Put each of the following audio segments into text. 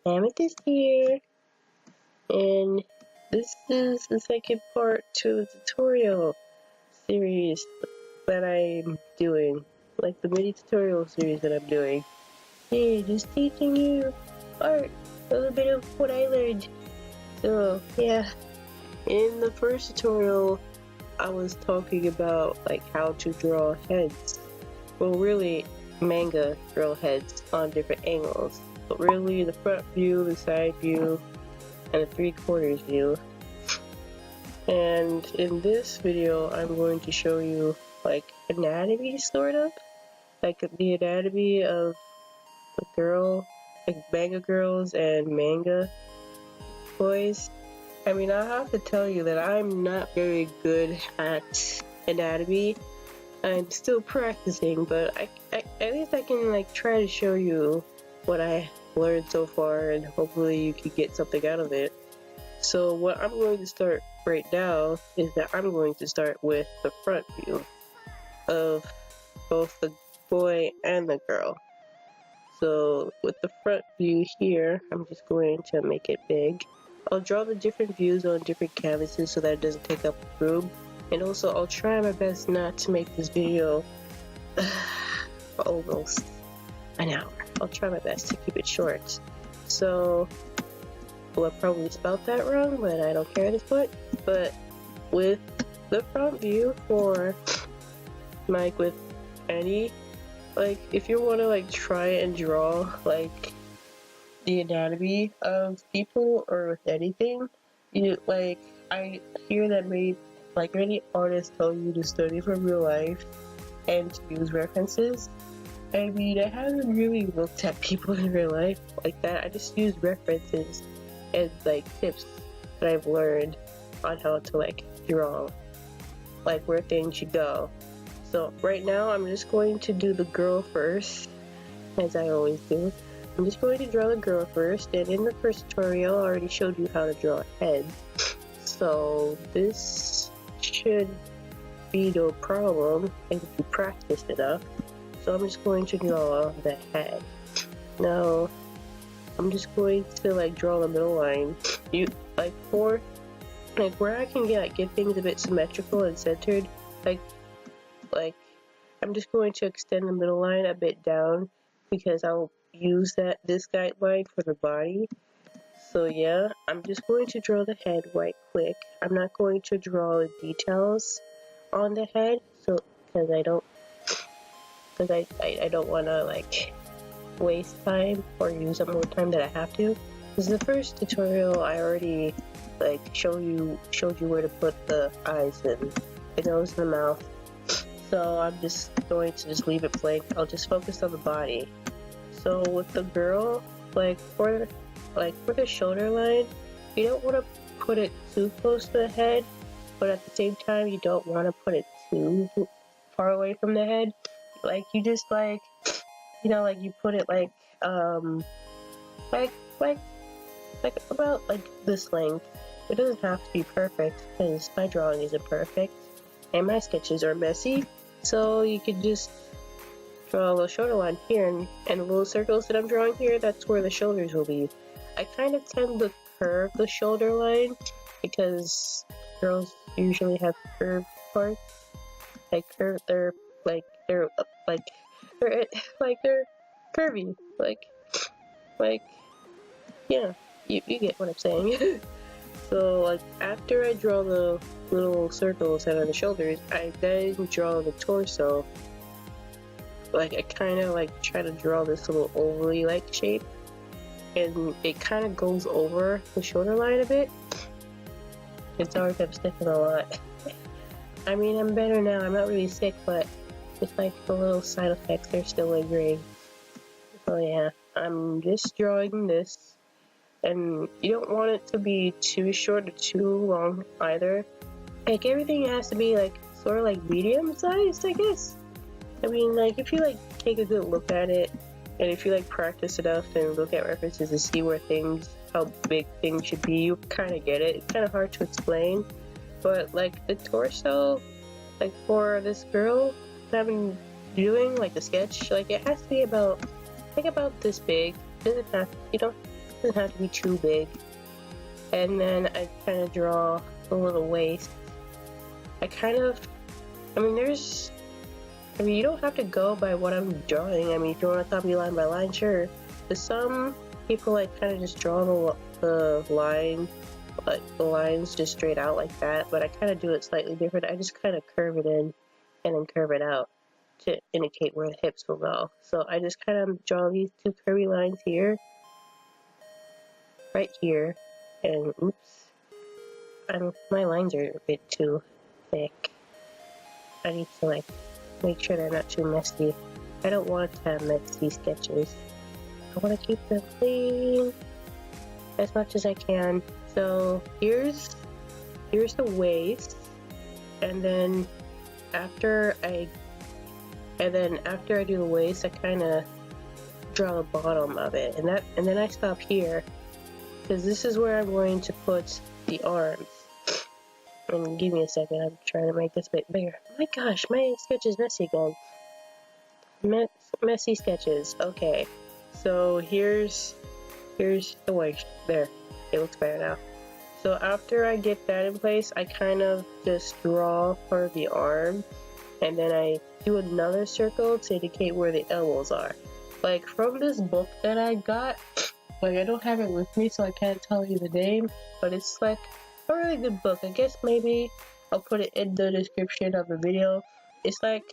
Amethyst here, and this is the second part to the tutorial series that I'm doing, like the mini tutorial series that I'm doing. Hey, just teaching you art, a little bit of what I learned. So yeah, in the first tutorial I was talking about like how to draw heads. Well, really manga draw heads on different angles, but really the front view, the side view, and the 3/4 view. And in this video I'm going to show you like anatomy, sort of like the anatomy of a girl, like manga girls and manga boys. I mean, I have to tell you that I'm not very good at anatomy. I'm still practicing, but at least I can like try to show you what I learned so far, and hopefully you can get something out of it. So what I'm going to start right now is that I'm going to start with the front view of both the boy and the girl. So with the front view here, I'm just going to make it big. I'll draw the different views on different canvases so that it doesn't take up room. And also I'll try my best not to make this video almost an hour. I'll try my best to keep it short. So, well, I probably spelled that wrong, but I don't care at this point. But with the front view for like with any, like if you want to like try and draw like the anatomy of people or with anything, you like, I hear that many artists tell you to study from real life and to use references. I mean, I haven't really looked at people in real life like that. I just use references and like tips that I've learned on how to like draw, like where things should go. So right now I'm just going to do the girl first, as I always do. I'm just going to draw the girl first, and in the first tutorial I already showed you how to draw a head. So this should be no problem if you practiced enough. So I'm just going to draw the head. Now I'm just going to like draw the middle line. You like for like where I can get things a bit symmetrical and centered, like I'm just going to extend the middle line a bit down because I'll use this guideline for the body. So yeah, I'm just going to draw the head right quick. I'm not going to draw the details on the head, so because I don't want to like waste time or use up more time that I have to. This is the first tutorial I already like showed you where to put the eyes and the nose and the mouth. So I'm just going to just leave it blank. I'll just focus on the body. So with the girl, like for the shoulder line, you don't want to put it too close to the head, but at the same time you don't want to put it too far away from the head. Like you just like, you know, like you put it like about like this length. It doesn't have to be perfect because my drawing isn't perfect and my sketches are messy. So you could just draw a little shoulder line here, and the little circles that I'm drawing here, that's where the shoulders will be. I kind of tend to curve the shoulder line because girls usually have curved parts. They're curvy. Like yeah, you get what I'm saying. So like after I draw the little circles out of the shoulders, I then draw the torso. Like I kind of like try to draw this little ovally like shape, and it kind of goes over the shoulder line a bit. It's sorry if I'm sniffing a lot. I mean, I'm better now. I'm not really sick, but it's like the little side effects, they're still lingering. So yeah, I'm just drawing this. And you don't want it to be too short or too long either. Like everything has to be like sort of like medium sized, I guess. I mean, like if you like take a good look at it, and if you like practice enough and look at references and see how big things should be, you kind of get it. It's kind of hard to explain, but like the torso, like for this girl that I've been doing, like the sketch, like it has to be about this big. It doesn't have, Doesn't have to be too big. And then I kind of draw a little waist. I mean, you don't have to go by what I'm drawing. I mean, if you want to copy line by line, sure. But some people like kind of just draw the line, like the lines just straight out like that. But I kind of do it slightly different. I just kind of curve it in and then curve it out to indicate where the hips will go. So I just kind of draw these two curvy lines here, right here, and oops, my lines are a bit too thick. I need to like make sure they're not too messy. I don't want to have messy sketches. I want to keep them clean as much as I can. So here's the waist, and then after I do the waist, I kind of draw the bottom of it, and then I stop here because this is where I'm going to put the arms. And give me a second, I'm trying to make this a bit bigger. My gosh, my sketch is messy again. Messy sketches. Okay, so here's the waist. There, it looks better now. So after I get that in place, I kind of just draw for the arm, and then I do another circle to indicate where the elbows are. Like from this book that I got, like I don't have it with me, so I can't tell you the name, but it's like a really good book. I guess maybe I'll put it in the description of the video. It's like,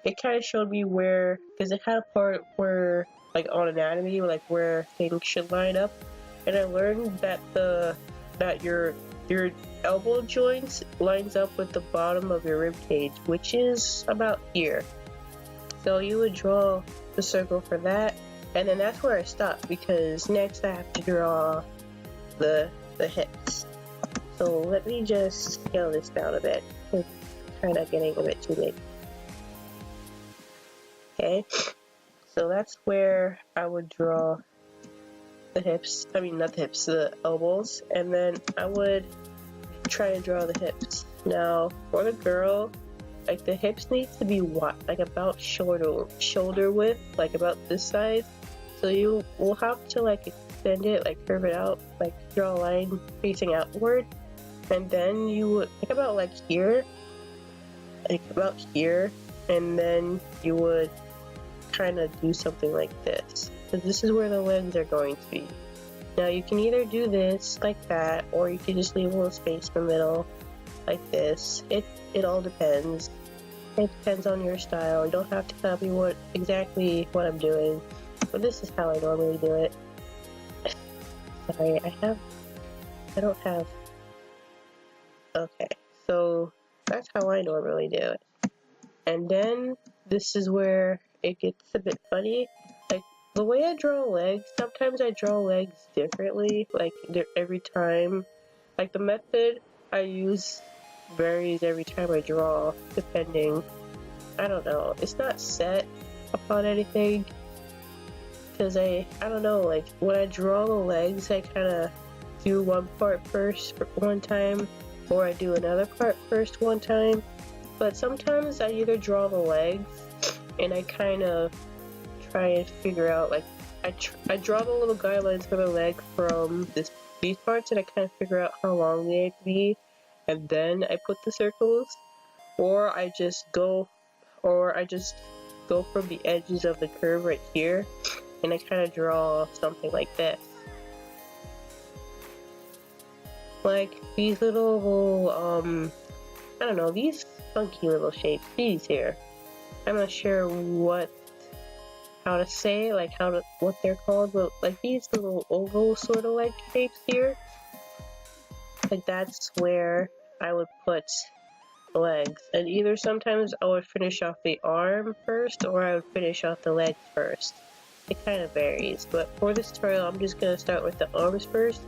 it kind of showed me where, because it had a part where, like on anatomy, like where things should line up, and I learned that your elbow joints lines up with the bottom of your rib cage, which is about here. So you would draw the circle for that, and then that's where I stop, because next I have to draw the hips. So let me just scale this down a bit. It's kind of getting a bit too big. Okay, so that's where I would draw the hips. I mean, not the hips, the elbows. And then I would try and draw the hips. Now, for the girl, like the hips need to be wide, like about shoulder width, like about this size. So you will have to like extend it, like curve it out, like draw a line facing outward. And then you would, like about here, and then you would kind of do something like this. So this is where the legs are going to be. Now you can either do this like that, or you can just leave a little space in the middle like this. It all depends. It depends on your style. You don't have to copy exactly what I'm doing, but this is how I normally do it. Sorry, I don't have. Okay, so that's how I normally do it. And then this is where it gets a bit funny. Like the way I draw legs, sometimes I draw legs differently, like every time. Like the method I use varies every time I draw, depending. I don't know. It's not set upon anything. Because I don't know, like when I draw the legs, I kind of do one part first one time, or I do another part first one time. But sometimes I either draw the legs and I kind of try and figure out, like I draw the little guidelines for the leg from these parts, and I kind of figure out how long they have to be, and then I put the circles, or I just go from the edges of the curve right here, and I kind of draw something like this. Like these little, I don't know, these funky little shapes, these here. I'm not sure how to say, like what they're called, but like these little oval sort of like shapes here. Like that's where I would put the legs. And either sometimes I would finish off the arm first, or I would finish off the legs first. It kind of varies, but for this tutorial I'm just going to start with the arms first.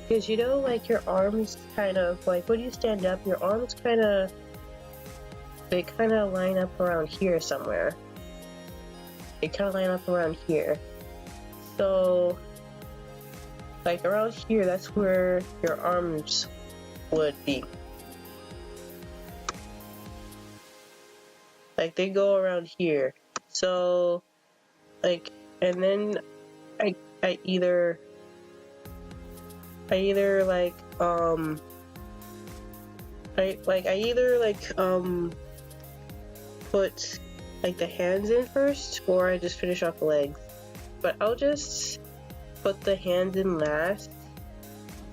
Because you know, like your arms kind of, like when you stand up, your arms they kind of line up around here somewhere. They kind of line up around here. So, like around here, that's where your arms would be. Like they go around here. So, like, and then I either I either like put like the hands in first, or I just finish off the legs. But I'll just put the hands in last,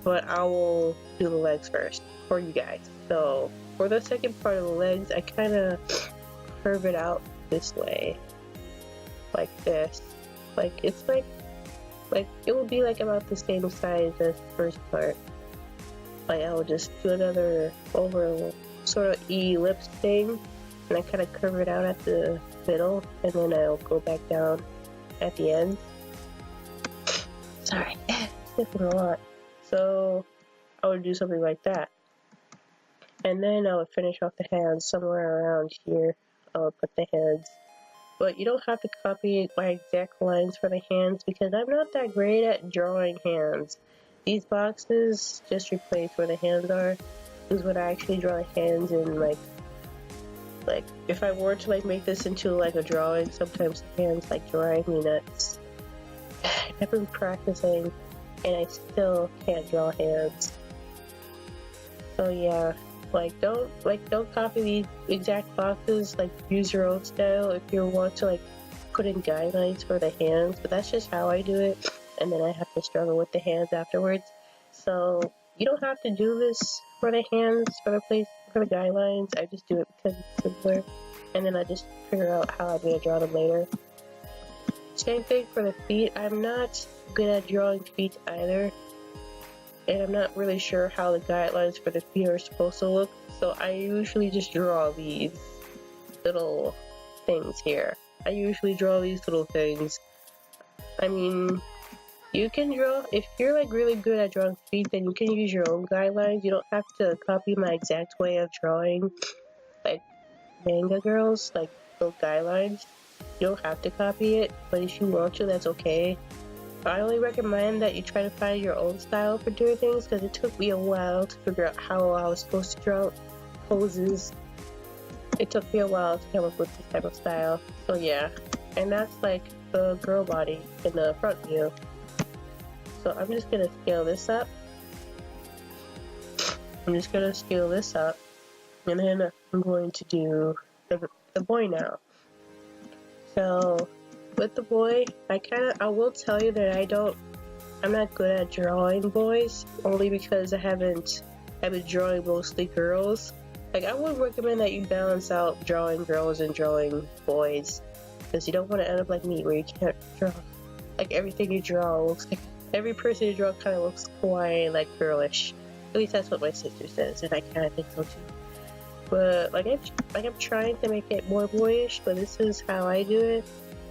but I will do the legs first for you guys. So for the second part of the legs, I kind of curve it out this way, like this. Like it's like it will be like about the same size as the first part. Like I will just do another over sort of ellipse thing, and I kind of curve it out at the middle, and then I'll go back down at the end. Sorry, sniffing a lot. So I would do something like that, and then I would finish off the hands somewhere around here. I would put the hands, but you don't have to copy my exact lines for the hands because I'm not that great at drawing hands. These boxes just replace where the hands are. This is when I actually draw the hands in like if I were to like make this into like a drawing, sometimes the hands like drive me nuts. I've been practicing and I still can't draw hands. So yeah, don't copy these exact boxes, like use your own style if you want to like put in guidelines for the hands, but that's just how I do it, and then I have to struggle with the hands afterwards. So you don't have to do this for the hands for the guidelines. I just do it because it's simpler, and then I just figure out how I'm gonna draw them later. Same thing for the feet. I'm not good at drawing feet either, and I'm not really sure how the guidelines for the feet are supposed to look, so I usually just draw these little things here. I usually draw these little things. I mean, you can draw, if you're like really good at drawing feet, then you can use your own guidelines. You don't have to copy my exact way of drawing, like manga girls, like those guidelines. You don't have to copy it, but if you want to, that's okay. I only recommend that you try to find your own style for doing things, because it took me a while to figure out how I was supposed to draw poses. It took me a while to come up with this type of style. So yeah, and that's like the girl body in the front view. So I'm just gonna scale this up. And then I'm going to do the boy now. So with the boy, I will tell you that I'm not good at drawing boys, only because I've been drawing mostly girls. Like, I would recommend that you balance out drawing girls and drawing boys, because you don't want to end up like me, where you can't draw. Like, everything you draw looks like, every person you draw kind of looks kawaii and like girlish. At least that's what my sister says, and I kind of think so too. But I'm trying to make it more boyish, but this is how I do it.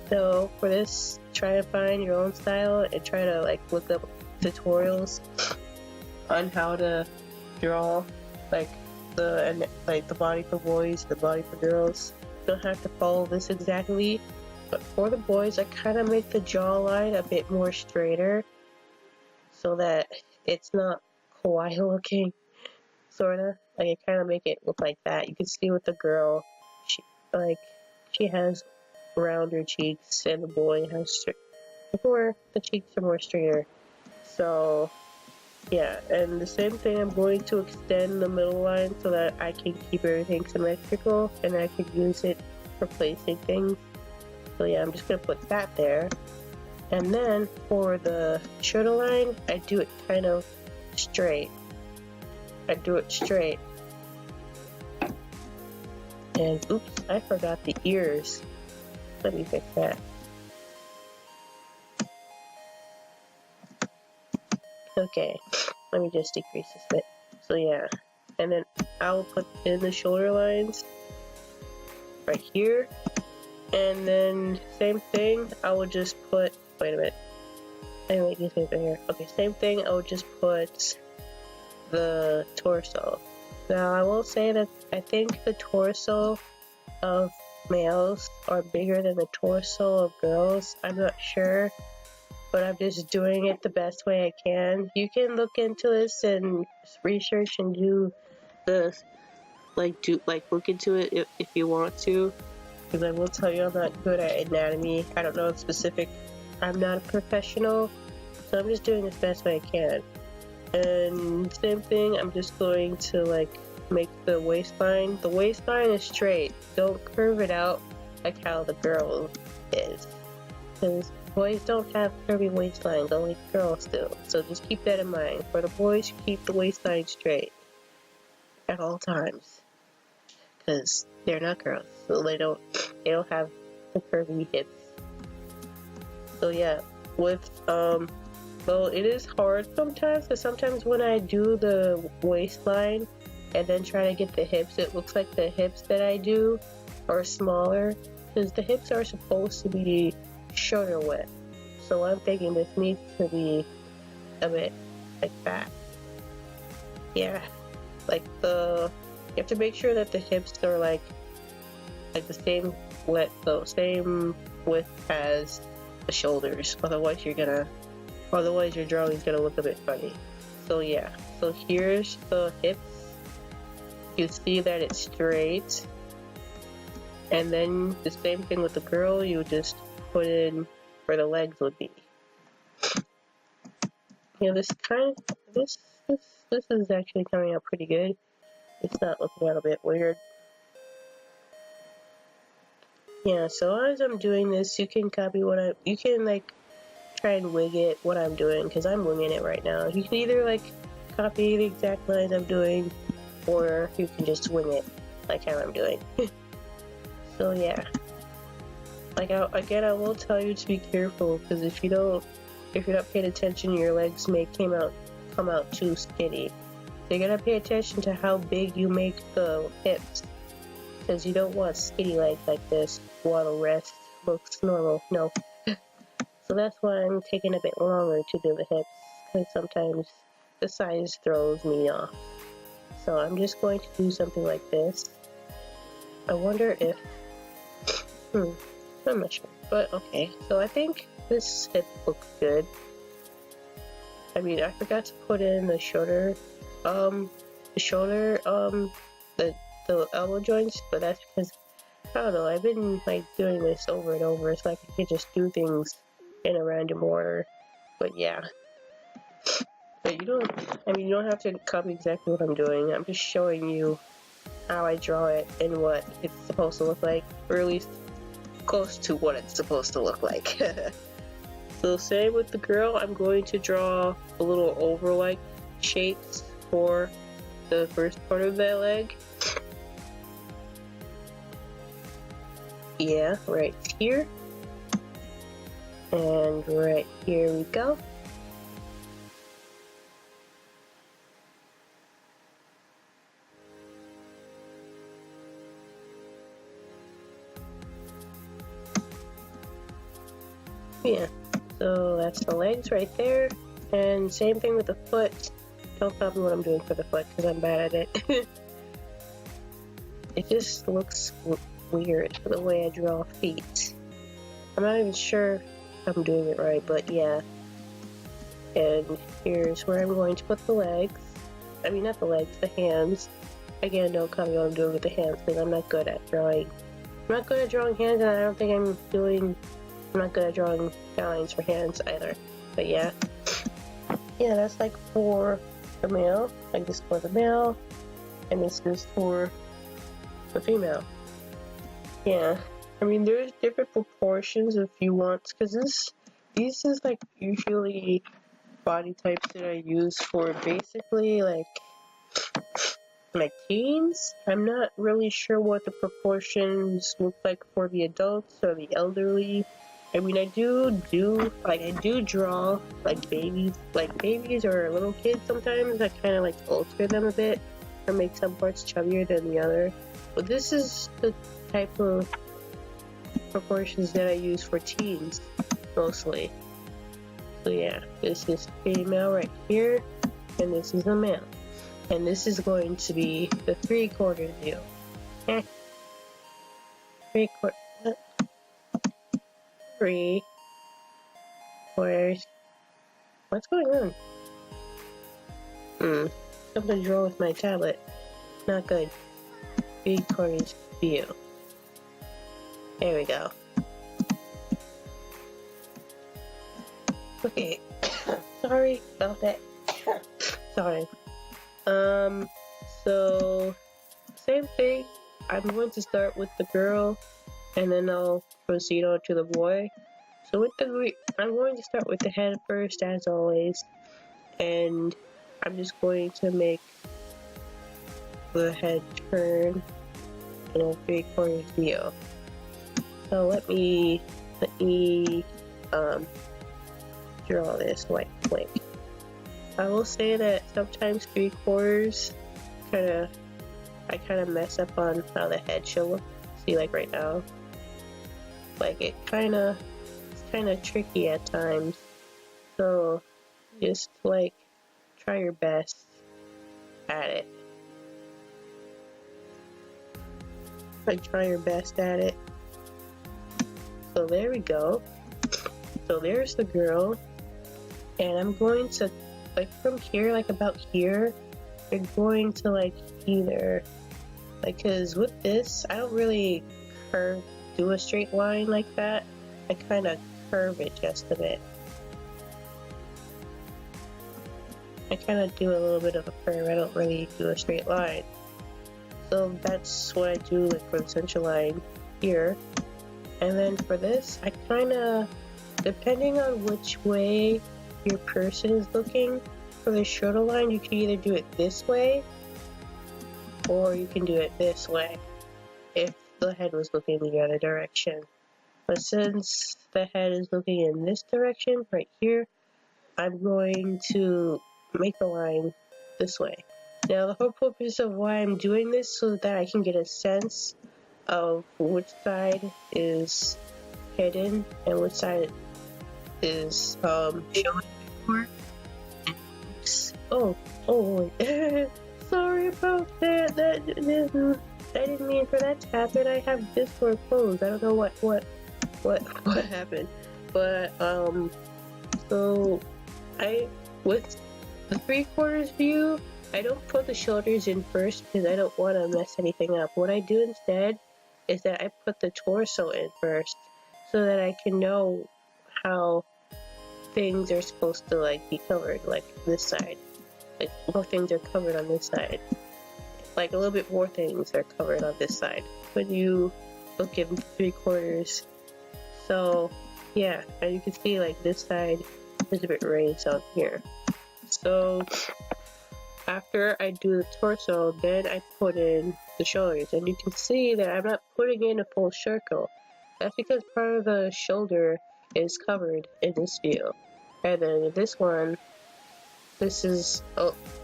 So for this, try to find your own style and try to like look up tutorials on how to draw like the body for boys, the body for girls. You don't have to follow this exactly, but for the boys, I kind of make the jawline a bit more straighter so that it's not kawaii looking, sorta. Like, I kind of make it look like that. You can see with the girl, she has rounder cheeks, and the boy has the cheeks are more straighter. So yeah, and the same thing, I'm going to extend the middle line so that I can keep everything symmetrical and I can use it for placing things. So yeah, I'm just gonna put that there. And then for the shoulder line, I do it kind of straight. And oops, I forgot the ears. Let me fix that. Okay, let me just decrease this bit. So yeah, and then I'll put in the shoulder lines right here. And then same thing, I will just put, wait a minute. Anyway, this right here. Okay, same thing, I will just put the torso. Now I will say that I think the torso of males are bigger than the torso of girls. I'm not sure, but I'm just doing it the best way I can. You can look into this and research and do the look into it if you want to, because I will tell you I'm not good at anatomy. I don't know in specific. I'm not a professional, so I'm just doing this best way I can. And same thing, I'm just going to like make the waistline. The waistline is straight. Don't curve it out like how the girl is. Because boys don't have curvy waistlines, only girls do. So just keep that in mind. For the boys, keep the waistline straight at all times. Because they're not girls, so they don't have the curvy hips. So yeah, with well, it is hard sometimes, because sometimes when I do the waistline and then try to get the hips, it looks like the hips that I do are smaller, because the hips are supposed to be shorter width. So I'm thinking this needs to be a bit like that. Yeah, like you have to make sure that the hips are like the same width, so same width as the shoulders. Otherwise your drawing's gonna look a bit funny. So yeah, so here's the hips. You see that it's straight, and then the same thing with the girl. You just put in where the legs would be. Yeah, this is actually coming out pretty good. It's not looking a bit weird. Yeah, so as I'm doing this, you can copy you can like try and wing it what I'm doing, because I'm winging it right now. You can either like copy the exact lines I'm doing, or you can just wing it like how I'm doing. So yeah, like I will tell you to be careful, because if you're not paying attention, your legs may come out too skinny. So you gotta pay attention to how big you make the hips, because you don't want skinny legs like this while the rest looks normal. No. So that's why I'm taking a bit longer to do the hips, because sometimes the size throws me off. So I'm just going to do something like this. I wonder if... I'm not sure. But okay, so I think this hip looks good. I mean, I forgot to put in the shoulder, the elbow joints, but that's because, I don't know, I've been like doing this over and over, so I can just do things in a random order. But yeah, but you don't have to copy exactly what I'm doing. I'm just showing you how I draw it and what it's supposed to look like, or at least close to what it's supposed to look like. So same with the girl, I'm going to draw a little over-like shapes for the first part of that leg. Yeah, right here. And right here we go. Yeah, so that's the legs right there. And same thing with the foot. Don't copy what I'm doing for the foot, because I'm bad at it. It just looks weird the way I draw feet. I'm not even sure if I'm doing it right, but yeah. And here's where I'm going to put the legs. I mean, not the legs, the hands. Again, don't copy what I'm doing with the hands, because I'm not good at drawing. I'm not good at drawing hands, and I don't think I'm not good at drawing lines for hands either. But yeah. Yeah, that's like for the male. Like this for the male. And this is for the female. Yeah. I mean, there's different proportions if you want, because these is like usually body types that I use for basically like teens. I'm not really sure what the proportions look like for the adults or the elderly. I mean, I do draw like babies or little kids sometimes. I kind of like alter them a bit or make some parts chubbier than the other. But this is the type of proportions that I use for teens mostly. So yeah, this is female right here, and this is a male. And this is going to be the 3/4 view. Eh. 3/4. 3/4. What's going on? Something's wrong with my tablet. Not good. 3/4 view. There we go. Okay. Sorry about that. Sorry. So same thing. I'm going to start with the girl, and then I'll proceed on to the boy. So with I'm going to start with the head first, as always, and I'm just going to make the head turn in a 3/4 view. So let me draw this white blank. I will say that sometimes 3/4 I kind of mess up on how the head should look. See, like right now, like it's kind of tricky at times. So just like try your best at it. Try your best at it. So there we go. So there's the girl, and I'm going to like from here, like about here, you're going to like either like, cause with this I don't really do a straight line like that. I kind of curve it just a bit. I kind of do a little bit of a curve. I don't really do a straight line. So that's what I do like for the center line here. And then for this, I kind of, depending on which way your person is looking for the shoulder line, you can either do it this way or you can do it this way if the head was looking the other direction. But since the head is looking in this direction right here, I'm going to make the line this way. Now the whole purpose of why I'm doing this so that I can get a sense of which side is hidden and which side is showing before. Oh, sorry about that. I didn't mean for that to happen. I have Discord closed. I don't know what happened. But so with the 3/4 view, I don't put the shoulders in first because I don't want to mess anything up. What I do instead is that I put the torso in first so that I can know how things are supposed to like be covered, like this side. Like more things are covered on this side. Like a little bit more things are covered on this side when you look in 3/4. So yeah, as you can see, like this side is a bit raised on here. So after I do the torso, then I put in the shoulders, and you can see that I'm not putting in a full circle. That's because part of the shoulder is covered in this view. And then this one, this is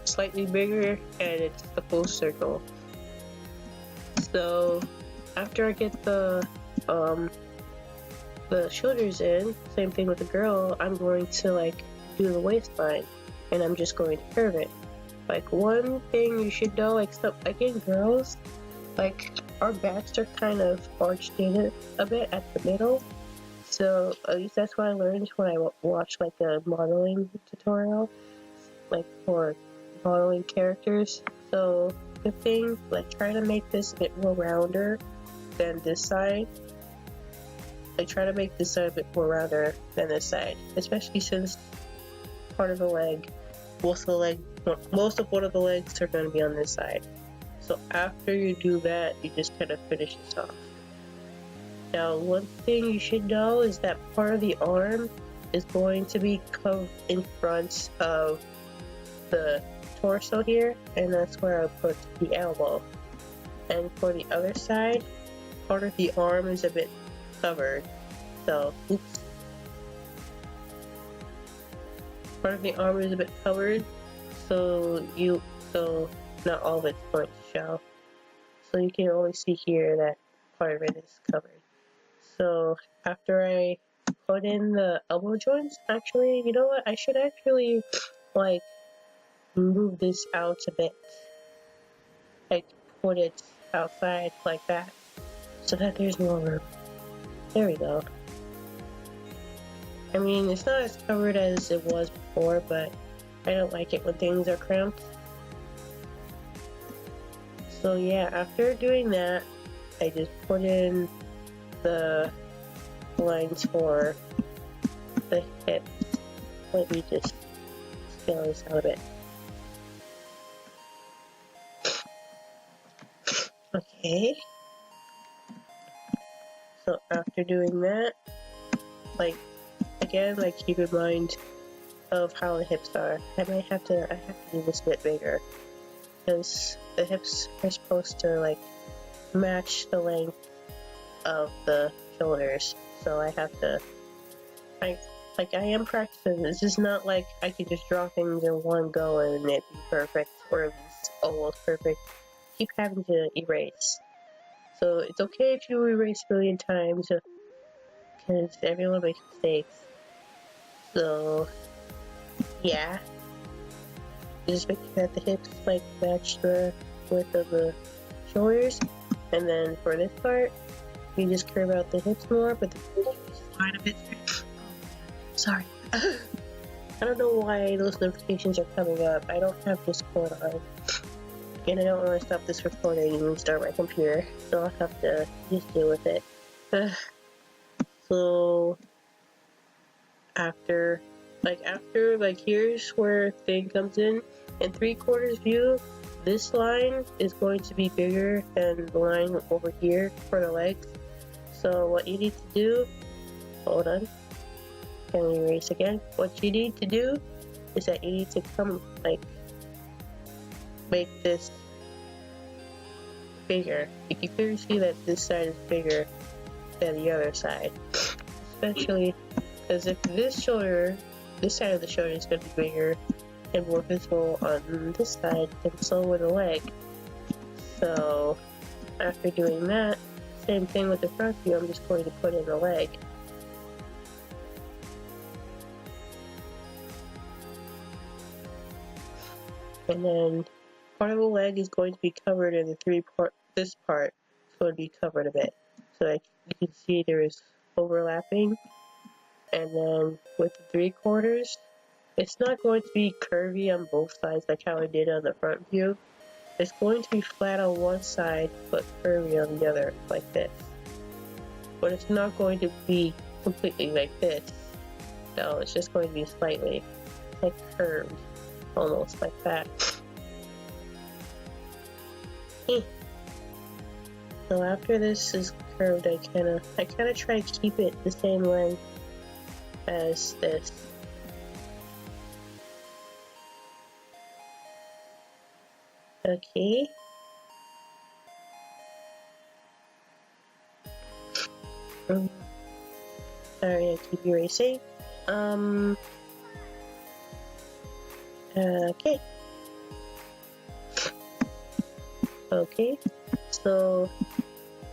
slightly bigger, and it's the full circle. So after I get the shoulders in, same thing with the girl, I'm going to like do the waistline, and I'm just going to curve it. Like one thing you should know, like in girls, like our backs are kind of arched in a bit at the middle. So at least that's what I learned when I watched like a modeling tutorial, like for modeling characters. So good thing, like try to make this a bit more rounder than this side. Like try to make this side a bit more rounder than this side, especially since part of the leg, most of one of the legs are going to be on this side. So after you do that, you just kind of finish this off. Now, one thing you should know is that part of the arm is going to be covered in front of the torso here, and that's where I put the elbow. And for the other side, part of the arm is a bit covered. So, oops. Part of the arm is a bit covered, so not all of it's going to show. So you can only see here that part of it is covered. So after I put in the elbow joints, actually, you know what? I should actually like move this out a bit. Like put it outside like that, so that there's more room. There we go. I mean, it's not as covered as it was before, but I don't like it when things are cramped. So yeah, after doing that, I just put in the lines for the hips. Let me just scale this out a bit. Okay. So after doing that, like, again, like, keep in mind of how the hips are. I have to do this a bit bigger, because the hips are supposed to, like, match the length of the shoulders. So I have to, I am practicing. This is not like I could just draw things in one go and it'd be perfect, or at least almost perfect. Keep having to erase. So it's okay if you erase a million times, because everyone makes mistakes. So yeah, just make sure that the hips like match the width of the shoulders, and then for this part, you just curve out the hips more, but the line a bit. Sorry. I don't know why those notifications are coming up. I don't have Discord on, and I don't want to stop this recording and start my computer, so I'll have to just deal with it. So after here's where thing comes in 3/4 view. This line is going to be bigger than the line over here for the legs. So what you need to do, hold on, can we erase again? What you need to do is that you need to come, like, make this bigger. You can clearly see that this side is bigger than the other side, especially because if this side of the shoulder is going to be bigger and more visible on this side, then so will the leg. So after doing that, same thing with the front view, I'm just going to put in the leg. And then part of the leg is going to be covered in this part is going to be covered a bit. So like you can see there is overlapping. And then with the 3/4, it's not going to be curvy on both sides like how I did on the front view. It's going to be flat on one side but curvy on the other, like this. But it's not going to be completely like this. No, it's just going to be slightly like curved, almost like that. So after this is curved, I kind of try to keep it the same length as this. Okay. Sorry, I keep erasing. Okay. Okay, so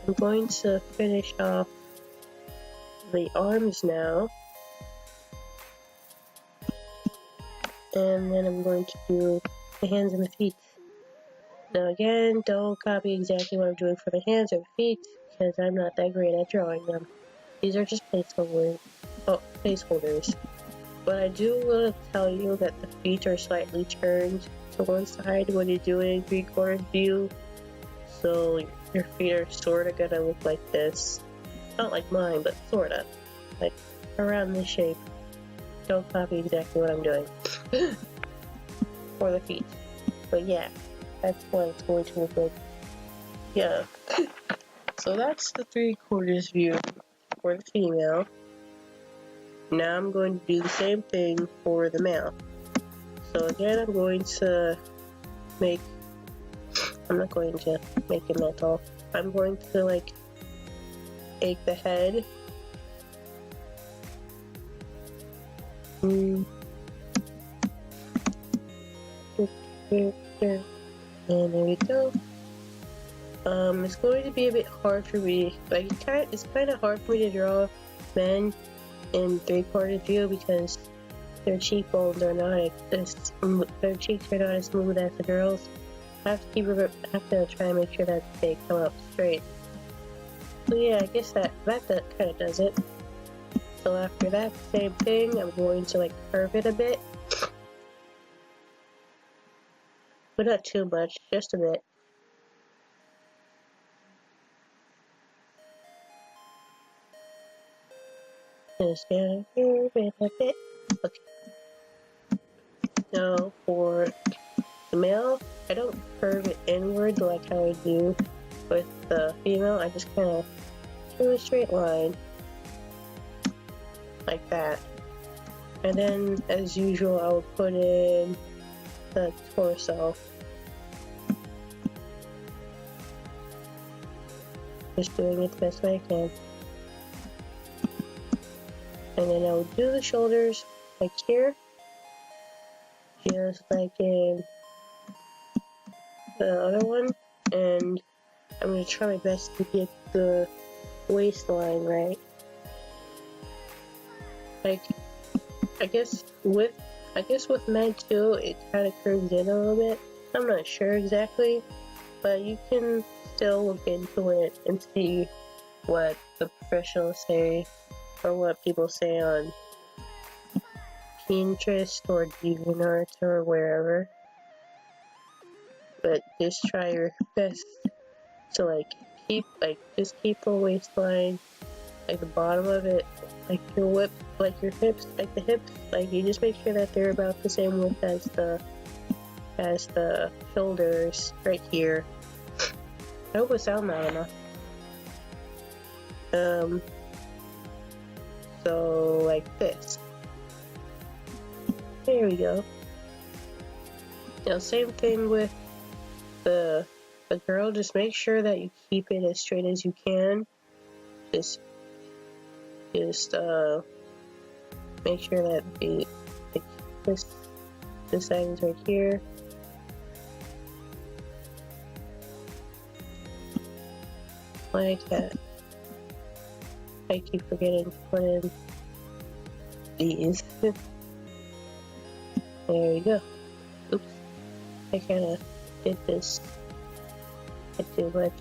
I'm going to finish off the arms now. And then I'm going to do the hands and the feet. Now again, don't copy exactly what I'm doing for the hands or the feet, because I'm not that great at drawing them. These are just placeholders. But I do want to tell you that the feet are slightly turned to one side when you're doing 3/4 view. So your feet are sort of gonna look like this. Not like mine, but sort of. Like around this shape. Don't copy exactly what I'm doing. For the feet. But yeah, that's what it's going to look like. Yeah. So that's the 3/4 view for the female. Now I'm going to do the same thing for the male. So again, I'm not going to make it metal. I'm going to like take the head. And there we go. It's going to be a bit hard for me. Like it's kind of hard for me to draw men in 3/4 view because their cheekbones are not their cheeks are not as smooth as the girls. I have to try and make sure that they come up straight. So yeah, I guess that kind of does it. So after that, same thing. I'm going to like curve it a bit, but not too much, just a bit. Just gonna curve it a bit. Okay. Now for the male, I don't curve it inward like how I do with the female, I just kind of do a straight line like that. And then, as usual, I will put in the torso. Just doing it the best way I can. And then I will do the shoulders like here, just like in the other one. And I'm going to try my best to get the waistline right. Like, I guess with Med 2, it kind of curves in a little bit. I'm not sure exactly, but you can still look into it and see what the professionals say or what people say on Pinterest or deviant or wherever. But just try your best to just keep a waistline, like the bottom of it, like your whip, like your hips, like the hips, like you just make sure that they're about the same width as the shoulders right here. I hope it sounds loud enough. So like this. There we go. Now same thing with the girl. Just make sure that you keep it as straight as you can. Just make sure that this side is right here. Like that. I keep forgetting to put in these. There we go. Oops. I kinda did this too much.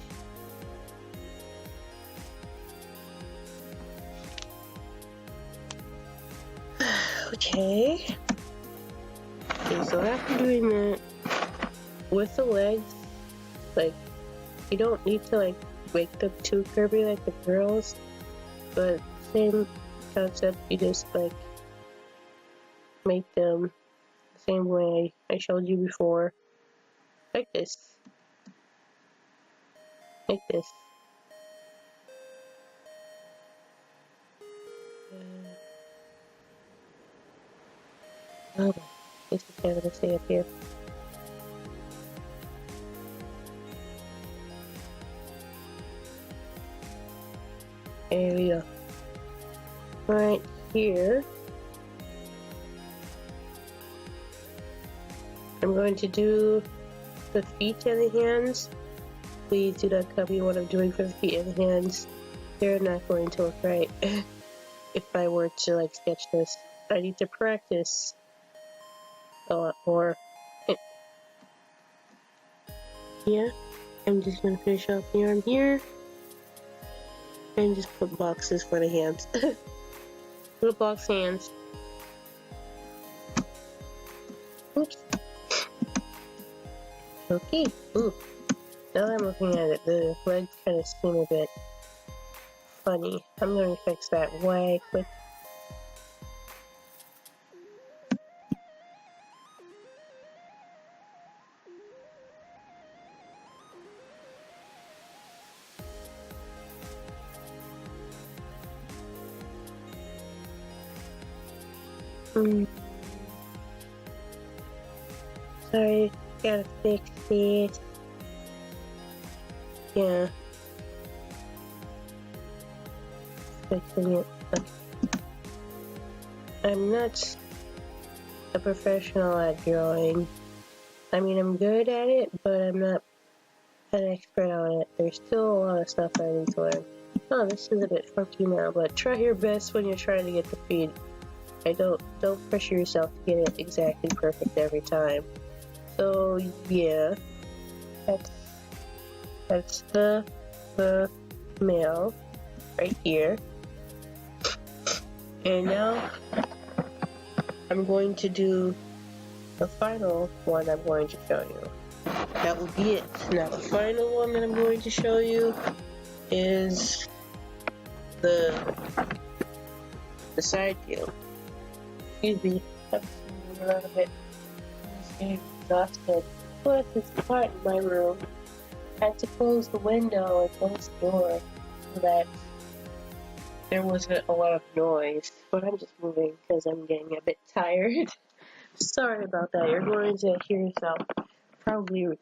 Okay, so after doing that, with the legs, like, you don't need to, like, make them too curvy like the girls, but same concept, you just, like, make them the same way I showed you before, like this. Like this. Oh, this is kind of gonna stay up here. There we go. Right here, I'm going to do the feet and the hands. Please do not copy what I'm doing for the feet and the hands. They're not going to look right if I were to, like, sketch this. I need to practice a lot more. Yeah, I'm just gonna finish off the arm here and just put boxes for the hands. Little box hands. Oops. Okay. Ooh. Now that I'm looking at it, the legs kind of seem a bit funny. I'm gonna fix that way quick. Sorry, gotta fix this. Yeah. Fixing it. Okay. I'm not a professional at drawing. I mean, I'm good at it, but I'm not an expert on it. There's still a lot of stuff I need to learn. Oh, this is a bit funky now, but try your best when you're trying to get the feed. Don't pressure yourself to get it exactly perfect every time. So yeah, that's the male right here. And now I'm going to do the final one I'm going to show you. That will be it. Now the final one that I'm going to show you is the side view. Excuse me, I'm moving around a bit. I'm just getting exhausted. Plus, it's hot in my room. had to close the window and close the door so that there wasn't a lot of noise. But I'm just moving because I'm getting a bit tired. Sorry about that. You're going to hear yourself probably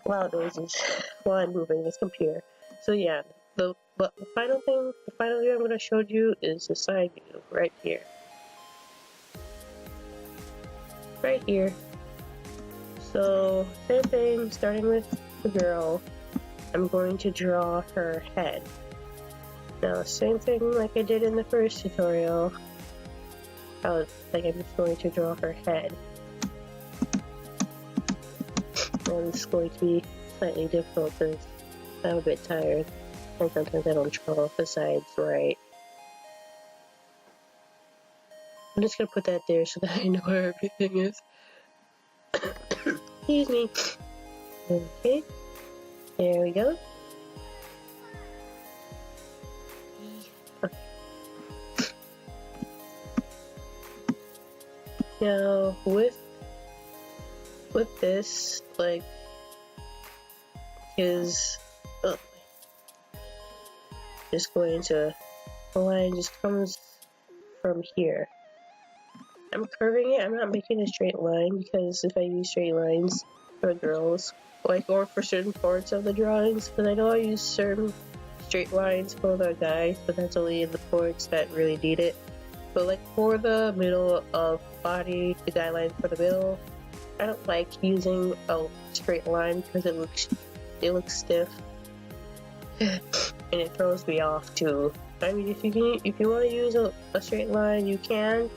loud noises while I'm moving this computer. So yeah, the final view I'm going to show you is the side view right here. Right here. So same thing, starting with the girl. I'm going to draw her head. Now same thing like I did in the first tutorial. I'm just going to draw her head. And it's going to be slightly difficult because I'm a bit tired and sometimes I don't draw the sides right. I'm just gonna put that there so that I know where everything is. Excuse me. Okay, there we go. Okay. Now with this, like, just going to, the line just comes from here. I'm curving it, I'm not making a straight line because if I use straight lines for girls, like, or for certain parts of the drawings, because I know I use certain straight lines for the guys, but that's only in the parts that really need it. But like for the middle of body, the guideline for the middle, I don't like using a straight line because it looks stiff and it throws me off too. I mean, if you want to use a straight line, you can,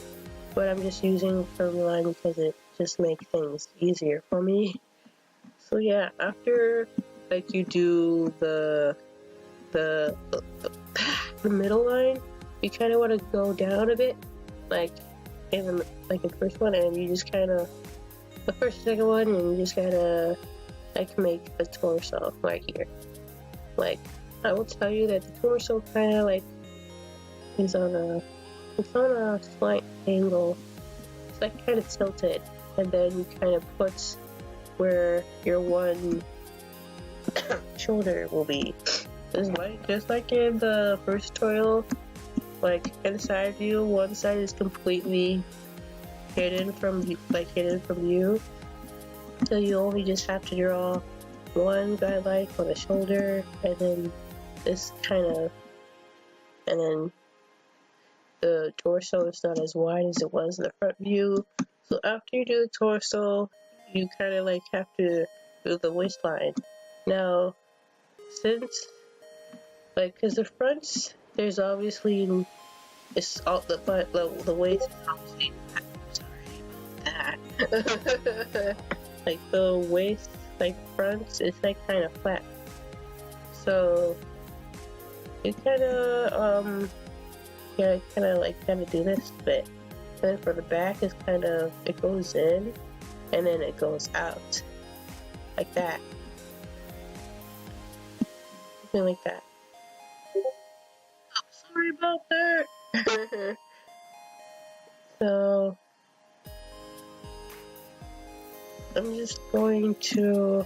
but I'm just using a curvy line because it just makes things easier for me. So yeah, after like you do the middle line, you kind of want to go down a bit, like in the first one, and you just kind of the first and second one, and you just kind of like make a torso right here. Like, I will tell you that the torso kind of like is on a slight angle. It's like kind of tilted, and then you kind of put where your one shoulder will be. Just like in the first tutorial, like in the side view, one side is completely hidden from you. So you only just have to draw one guideline on the shoulder, and then this and then the torso is not as wide as it was in the front view. So after you do the torso, you kind of like have to do the waistline. Now, since because the front, there's obviously it's all the waist is obviously sorry about that. Like the waist, like front, is like kind of flat. So you kind of do this bit. And then for the back, is it goes in and then it goes out like that, something like that. Sorry about that. So I'm just going to,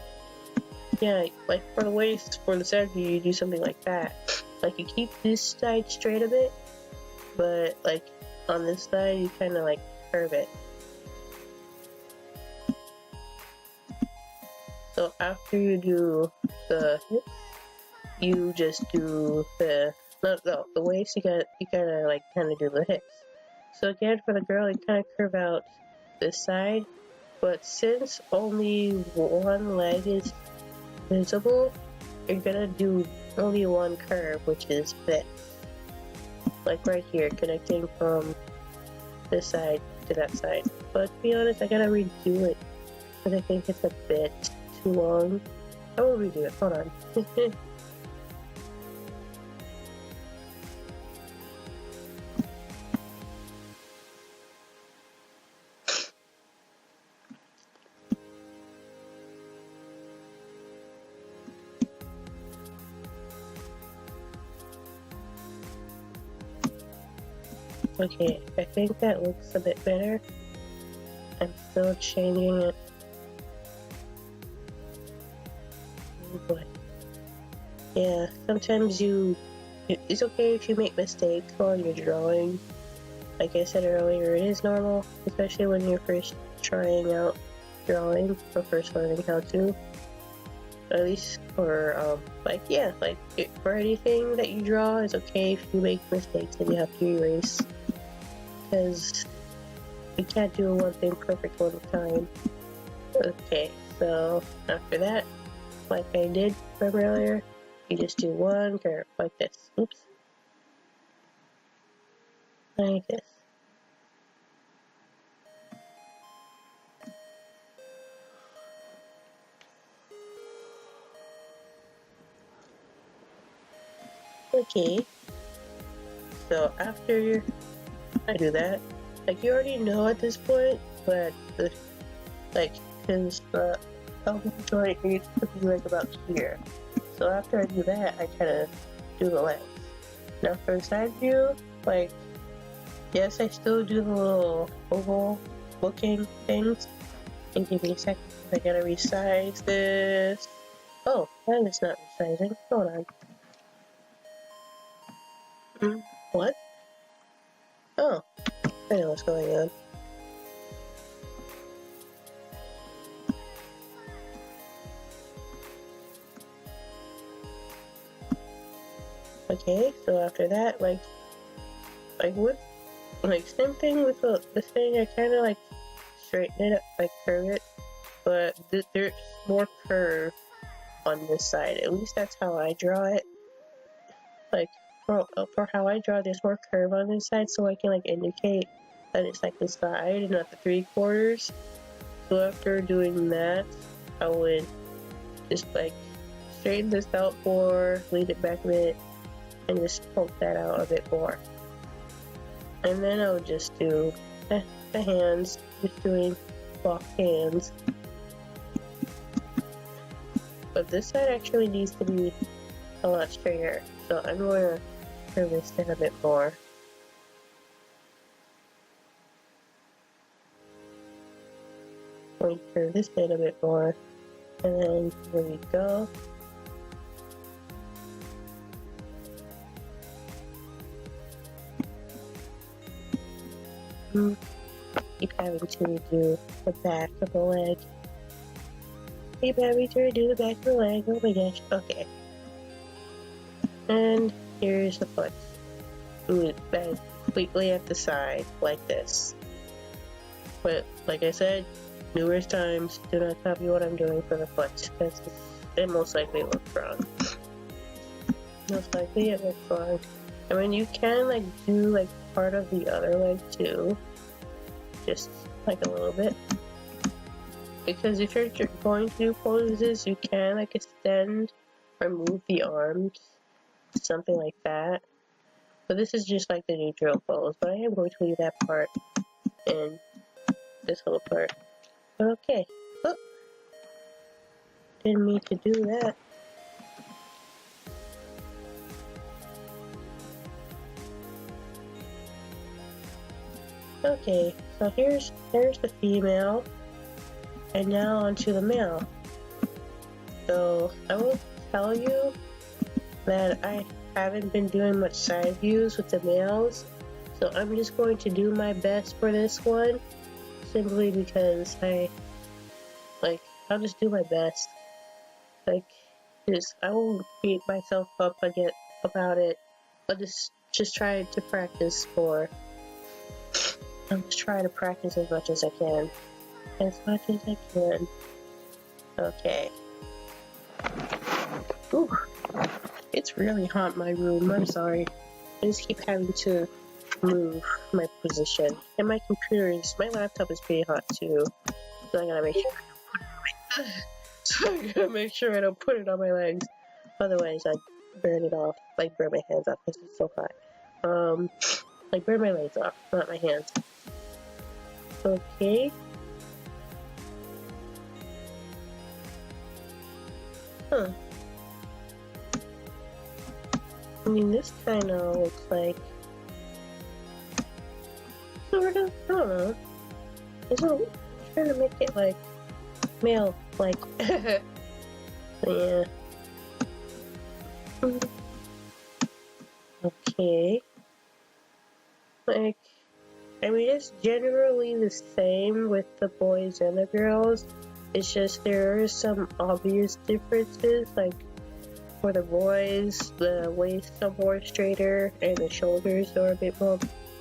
like for the waist, for the side view, you do something like that. Like you keep this side straight a bit, but like on this side, you kind of like curve it. So after you do the hips, you just do the waist. You gotta kind of do the hips. So again, for the girl, you kind of curve out this side, but since only one leg is visible, you're gonna do only one curve, which is this, like right here, connecting from this side to that side. But to be honest, I gotta redo it because I think it's a bit too long. I will redo it. Hold on. Okay, I think that looks a bit better. I'm still changing it. Oh boy. yeah, sometimes it's okay if you make mistakes while you're drawing. Like I said earlier, it is normal, especially when you're first trying out drawing or first learning how to. At least for, for anything that you draw, it's okay if you make mistakes and you have to erase. Because you can't do one thing perfect all the time. Okay, so after that, like I did from earlier, you just do one curve like this. Oops. Like this. Okay. So after I do that, like you already know at this point, but because the elbow joint needs to be like about here. So after I do that, I kind of do the legs. Now for the side view, like, yes, I still do the little oval looking things. And give me a second, I gotta resize this. Oh, that is not resizing. Hold on. What? Oh, I know what's going on. Okay, so after that, like same thing with the thing, I kind of like straighten it up, like curve it, but there's more curve on this side. At least that's how I draw it. Like for how I draw, there's more curve on this side, so I can like indicate that it's like the side and not the 3/4. So after doing that, I would just like straighten this out more, lean it back a bit, and just poke that out a bit more. And then I would just do the hands, just doing block hands. But this side actually needs to be a lot straighter, so I'm going to curve this in a bit more. Going to curve this in a bit more, and then here we go. Keep having to do the back of the leg. Keep having to do the back of the leg. Oh my gosh. Okay. And here's the foot. Do it back completely at the side, like this. But like I said numerous times, do not copy what I'm doing for the foot, because it most likely looks wrong. Most likely it looks wrong. I mean, you can like do like part of the other leg too, just like a little bit, because if you're going to do poses, you can like extend or move the arms, something like that. But this is just like the neutral pose, but I am going to leave that part and this whole part. Okay. Oh, didn't mean to do that. Okay, so here's the female, and now onto the male. So I will tell you that I haven't been doing much side views with the males, so I'm just going to do my best for this one, simply because I'll just do my best. I won't beat myself up about it. I'll just try to practice more. I'm just trying to practice as much as I can. As much as I can. Okay. Ooh. It's really hot in my room. I'm sorry. I just keep having to move my position. And my laptop is pretty hot too. So I gotta make sure I don't put it on my legs. Otherwise I'd burn it off. Like burn my hands off because it's so hot. Like burn my legs off, not my hands. Okay. Huh. I mean, this kind of looks like sort of, I don't know. I'm trying to make it like male, like. Yeah. Okay. Like, I mean, it's generally the same with the boys and the girls. It's just there are some obvious differences. Like, for the boys, the waists are more straighter and the shoulders are a bit more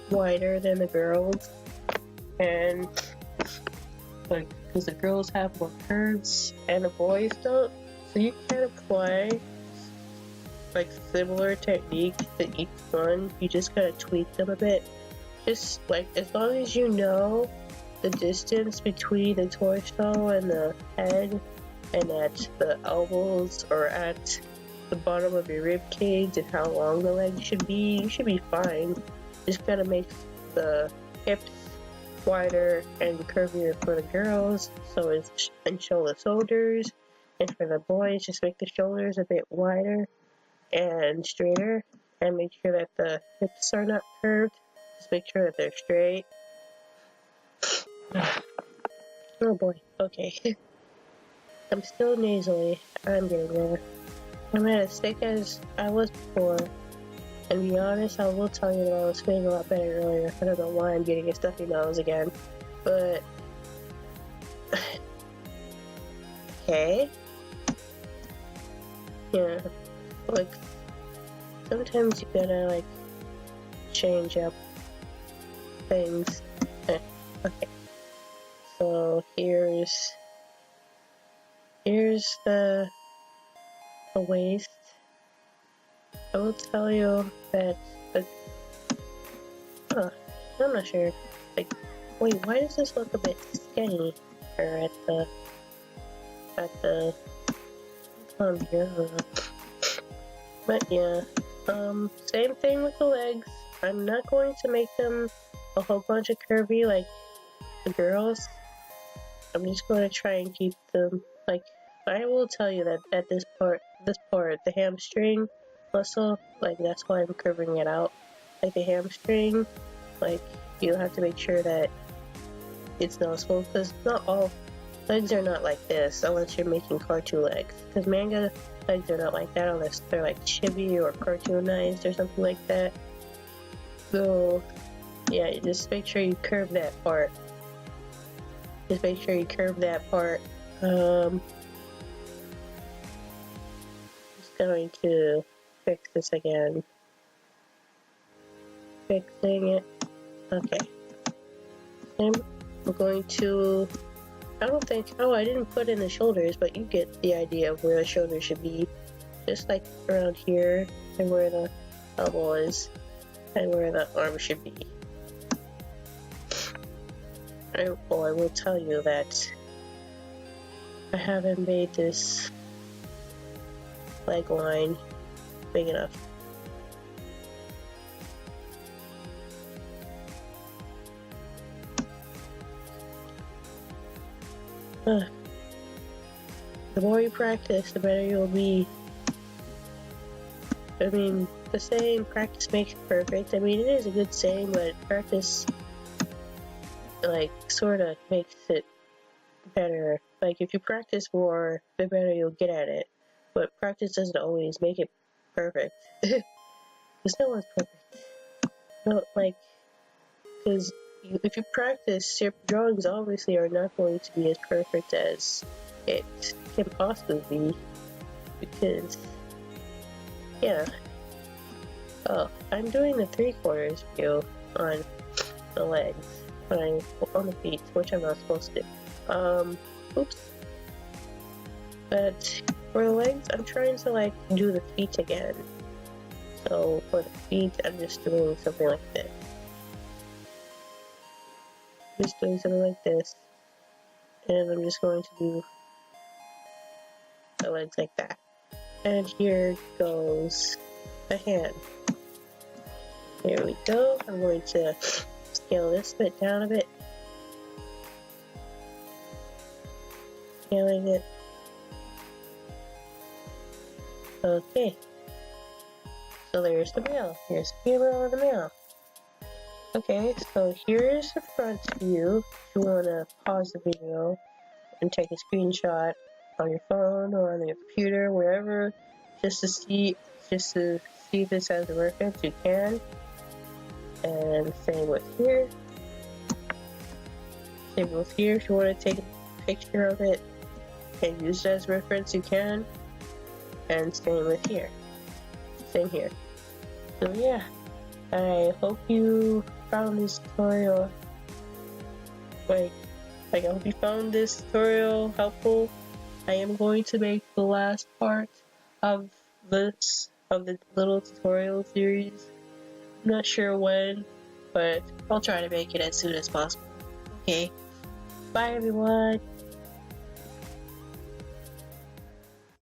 wider than the girls. And, like, because the girls have more curves and the boys don't. So you can apply, like, similar techniques to each one. You just gotta tweak them a bit. Just like, as long as you know the distance between the torso and the head, and at the elbows or at the bottom of your rib cage and how long the legs should be, you should be fine. Just gotta make the hips wider and curvier for the girls, so it's and show the shoulders, and for the boys, just make the shoulders a bit wider and straighter, and make sure that the hips are not curved. Just make sure that they're straight. Oh boy, okay. I'm still nasally. I'm getting there. I'm not as sick as I was before. And to be honest, I will tell you that I was feeling a lot better earlier. I don't know why I'm getting a stuffy nose again. But... okay. Yeah. Like, sometimes you gotta, like, change up things. Okay. So here's the waist. I will tell you that I'm not sure. Like, wait, why does this look a bit skinny at the here? But yeah, same thing with the legs. I'm not going to make them a whole bunch of curvy like the girls. I'm just going to try and keep them, like, I will tell you that at this part, the hamstring muscle, like, that's why I'm curving it out. Like, the hamstring, like, you have to make sure that it's noticeable, because not all legs are not like this, unless you're making cartoon legs. Because manga legs are not like that, unless they're, like, chibi or cartoonized or something like that. So, yeah, just make sure you curve that part. Just make sure you curve that part. Just going to fix this again. Fixing it. Okay. I'm going to... I didn't put in the shoulders, but you get the idea of where the shoulder should be. Just like around here, and where the elbow is, and where the arm should be. I will tell you that I haven't made this leg line big enough. The more you practice, the better you'll be. I mean, the saying, practice makes perfect. I mean, it is a good saying, but practice, like, sort of makes it better. Like, if you practice more, the better you'll get at it. But practice doesn't always make it perfect. Because no one's perfect. No, like, because if you practice, your drawings obviously are not going to be as perfect as it can possibly be. Because, yeah. Oh, I'm doing the 3/4 view on the legs. On the feet, which I'm not supposed to. Oops. But for the legs, I'm trying to, like, do the feet again. So for the feet, I'm just doing something like this. Just doing something like this. And I'm just going to do the legs like that. And here goes the hand. There we go. I'm going to scale this bit down a bit. Scaling it. Okay. So there's the male. Here's the female and the male. Okay, so here's the front view. If you want to pause the video and take a screenshot on your phone or on your computer, wherever, just to see just to see this as a reference, you can. And same with here. Same with here. If you want to take a picture of it and use it as reference, you can. And same with here. Same here. So yeah, I hope you found this tutorial. I hope you found this tutorial helpful. I am going to make the last part of the little tutorial series. I'm not sure when, but I'll try to make it as soon as possible. Okay, bye everyone.